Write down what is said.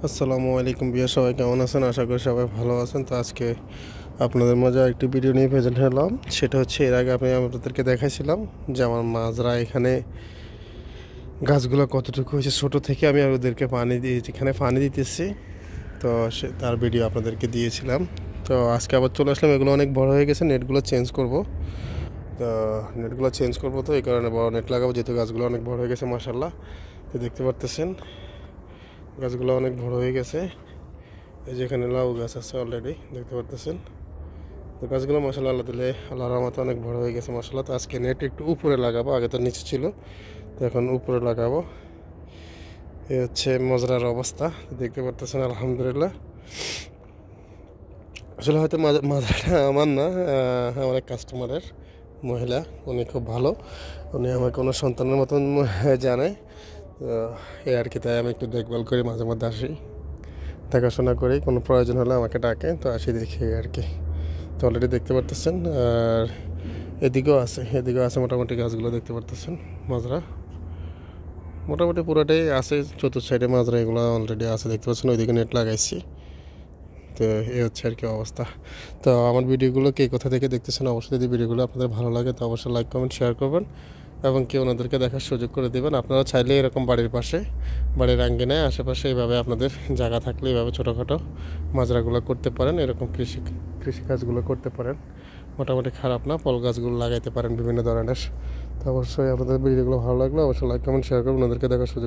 আসসালামু আলাইকুম বিয়া, সবাই কেমন আছেন? আশা করি সবাই ভালো আছেন। তো আজকে আপনাদের মাঝে একটি ভিডিও নিয়ে প্রেজেন্ট হলাম। সেটা হচ্ছে এর আগে আমি আপনাদেরকে দেখাইছিলাম যে আমার মাছরা এখানে গাছগুলো কতটুকু হয়েছে ছোটো থেকে। আমি ওদেরকে পানি দিয়ে এখানে পানি দিতেছি, তো সে তার ভিডিও আপনাদেরকে দিয়েছিলাম। তো আজকে আবার চলে আসলাম, এগুলো অনেক বড় হয়ে গেছে, নেটগুলো চেঞ্জ করব। তো নেটগুলো চেঞ্জ করবো, তো এই কারণে বড় নেট লাগাবো, যেহেতু গাছগুলো অনেক বড় হয়ে গেছে মাশাআল্লাহ। তো দেখতে পারতেছেন গাছগুলো অনেক বড় হয়ে গেছে। এই যে এখানে লাউ গাছ আছে অলরেডি দেখতে পারতেছেন। তো গাছগুলো মাশাআল্লাহ আল্লাহ দিলে আল্লাহর রহমতে অনেক বড় হয়ে গেছে মাশাআল্লাহ। তো আজকে নেট একটু উপরে লাগাবো, আগে তো নিচে ছিল, তো এখন উপরে লাগাবো। এই হচ্ছে মজরার অবস্থা দেখতে পারতেছেন আলহামদুলিল্লাহ। আসলে হয়তো মাজরাটা আমার না, আমার এক কাস্টমারের মহিলা, উনি খুব ভালো, উনি আমাকে কোনো সন্তানের মতন জানে। তো এই আর কি, তাই আমি একটু দেখভাল করি, মাঝে মধ্যে আসি, দেখাশোনা করি, কোনো প্রয়োজন হলে আমাকে ডাকে, তো আসি দেখি আর কি। তো অলরেডি দেখতে পারতেছেন, আর এদিকেও আছে মোটামুটি গাছগুলো দেখতে পারতেছেন। মাজরা মোটামুটি পুরোটাই আছে, চতুর্থ সাইডে মাজরা এগুলো অলরেডি আছে দেখতে পাচ্ছেন। ওইদিকে নেট লাগাইছি। তো এই হচ্ছে আর কি অবস্থা। তো আমার ভিডিওগুলো কে কোথা থেকে দেখতেছেন, অবশ্যই যদি ভিডিওগুলো আপনাদের ভালো লাগে তো অবশ্যই লাইক কমেন্ট শেয়ার করবেন এবং কেউ ওনাদেরকে দেখার সুযোগ করে দেবেন। আপনারা চাইলে এরকম বাড়ির পাশে, বাড়ির আঙ্গিনায় আশেপাশে এইভাবে আপনাদের জায়গা থাকলে এইভাবে ছোটোখাটো মাজরাগুলো করতে পারেন, এরকম কৃষিকাজগুলো করতে পারেন। মোটামুটি খারাপ না, ফল গাছগুলো লাগাইতে পারেন বিভিন্ন ধরনের। তো অবশ্যই আপনাদের ভিডিওগুলো ভালো লাগলে অবশ্যই লাইক কমেন্ট শেয়ার করবেন, ওনাদেরকে দেখার সুযোগ